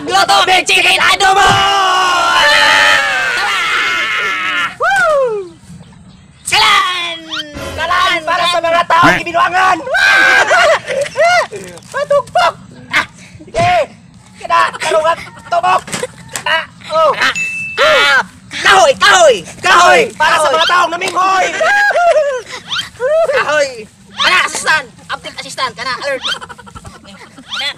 Magluto ng chicken adobo! Kalan! Kalan para sa mga taong ibinuangan! Patugpok! Sige! Kada! Kalungat! Tubok! Kada! Oh! Kahoy! Kahoy! Kahoy! Para sa mga taong naminghoy! Kahoy! Kana, assistant! Update assistant! Kana, alert! Kana!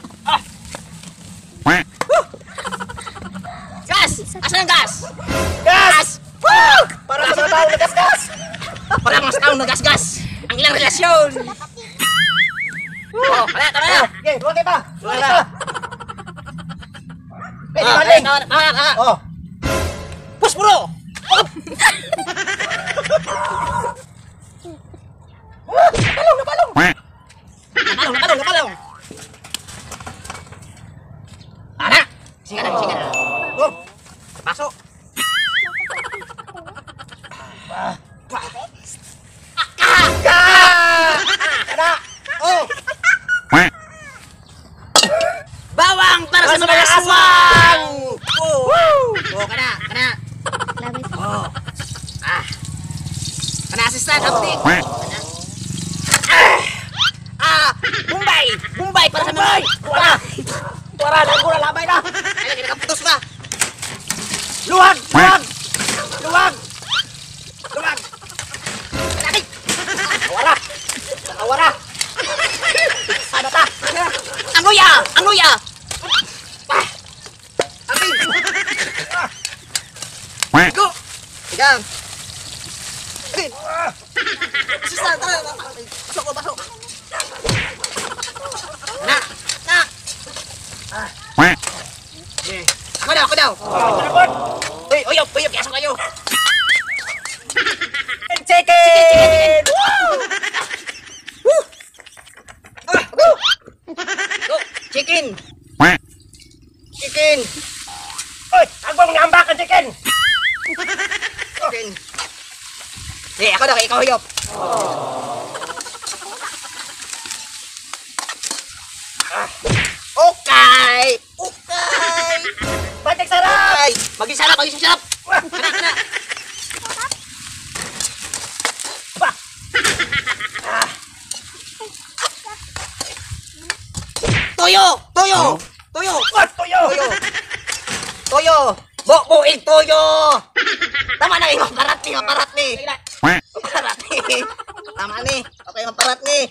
Gas! Asan ang gas? Gas! Woo! Para sa mga taong nagasgas! Wala mas taong nagasgas! Ang ilang relasyon! Oh, kana, tama na! Okay, huwag kayo pa! Huwag kayo pa! Eh, Ah, maling! tama. Oh! Push bro! Napalong! Napalong! Napalong! Ana! Sige na. Oh! Pasok! Ka! Kada! Oh! Bawang para sa mga aswang! Oh, kana. Oh. Kana assistant, update. Kana. Bombay para sa mga. Wala! Wala na! Wala labay na! Ay, kinakaputos ba? Luwag! Luwag! Luwag! Luwag! Kanaki! Awara! Awara! Ano ta? Anguya! Amin! Go! Tigang. Assistant, tara. Pasok. Na. Ako daw. Talabot! Uyop, yasok kayo. Chicken! Go, chicken. Oy! Agwang ngambak ang chicken! Chicken. Ako daw, ikaw uyop. Okay. Batik sarap! Ay, maging sarap. Kana. Ba! Toyo. What? Tuyo! Toyo. Buig toyo. Tama na yung parat ni. Tama ni. Okay, maparat ni.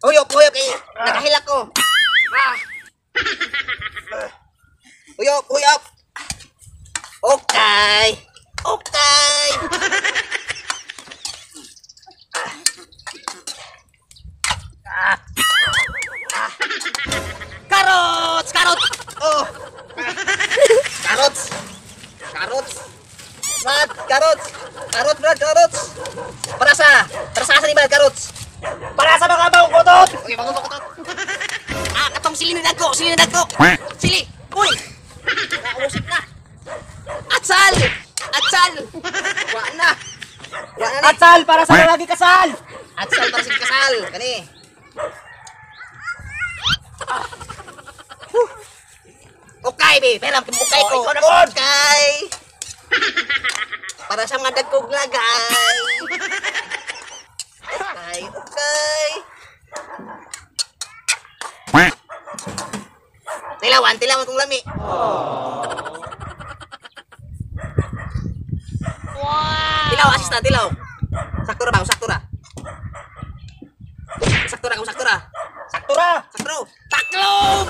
Uyop kay nakahilak ko. Uyop. Okay. Carrots. Oh. Carrots. Brad. Para sa ni Brad, carrots. Para sa mga baong kutot! Okay, bago. Katong sili na dagko. Sili. Uy. Nausip na. Atsal. Wa na ni. Atsal para sa mga kasal! Atsal para sa kasal. Kani. Okay, be. Pero okay ko. Ikaw na good! Okay. Para sa mga dagkog lagay. Okay. Tilawan kong lami. Wow. Tilaw, assistant, tilaw. Sakto ra. Taklog. Taklog!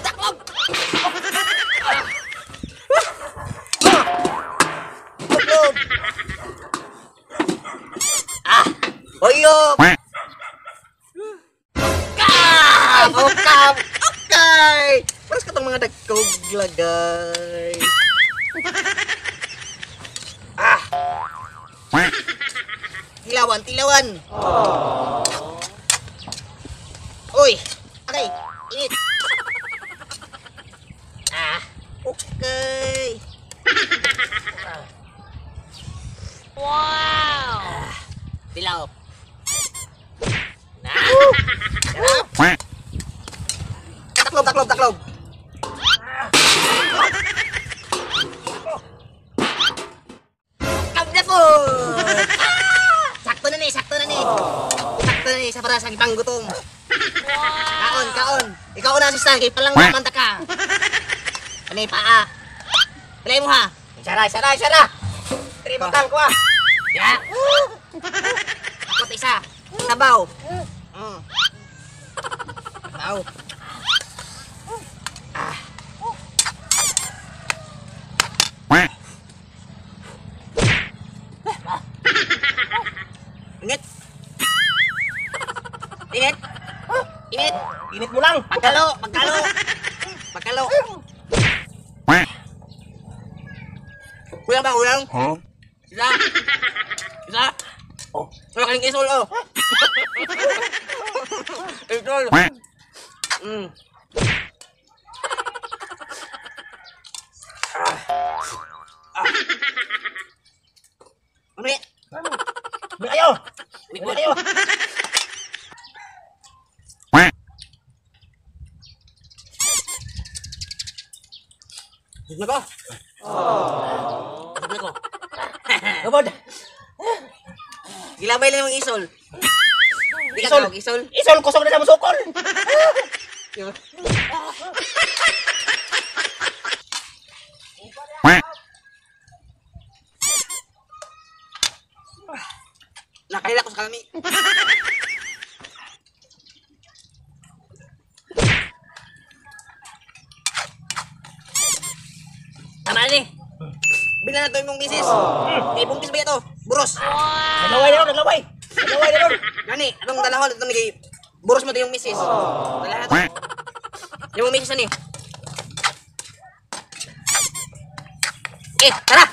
Oyop. Okay. Paras ka tong mga dagkog lagay. Tilawan. Uy. Okay. Init. Okay. Wow. Tilaw. Taklog. sa ipang gutom. Kaon, kaon. Ikaw na si Sagi, palang namanta ka. Ano yung paa? Alay mo ha. Isara, isara, isara. Tributan ko ah. Ya. Akot isa. Sabaw. Sabaw. Init. Init. Init. Init mo lang. Pagkalo, pagkalo. Pagkalo. Kulang ba, kulang? Huh? Isa. Isa. Oh, wala ka ng isol, oh. Isol. Mami. Bili kayo. Wait, Bili kayo. Tignan ko. Tignan ko. Gabod. Gilabay lang yung isol. Di ka Isol. tawag, isol. Isol, kusog na sa musukol. Nakahila ko sa kalami. Tama na ni. Bilan na to yung misis. Eh, bungkis ba ito? Buros. Naglaway na ron, naglaway. Naglaway na ron. Gani, anong dalahol ito nigi? Buros mo ito yung misis. Dalahan to. Yung misis na ni. Eh, tara!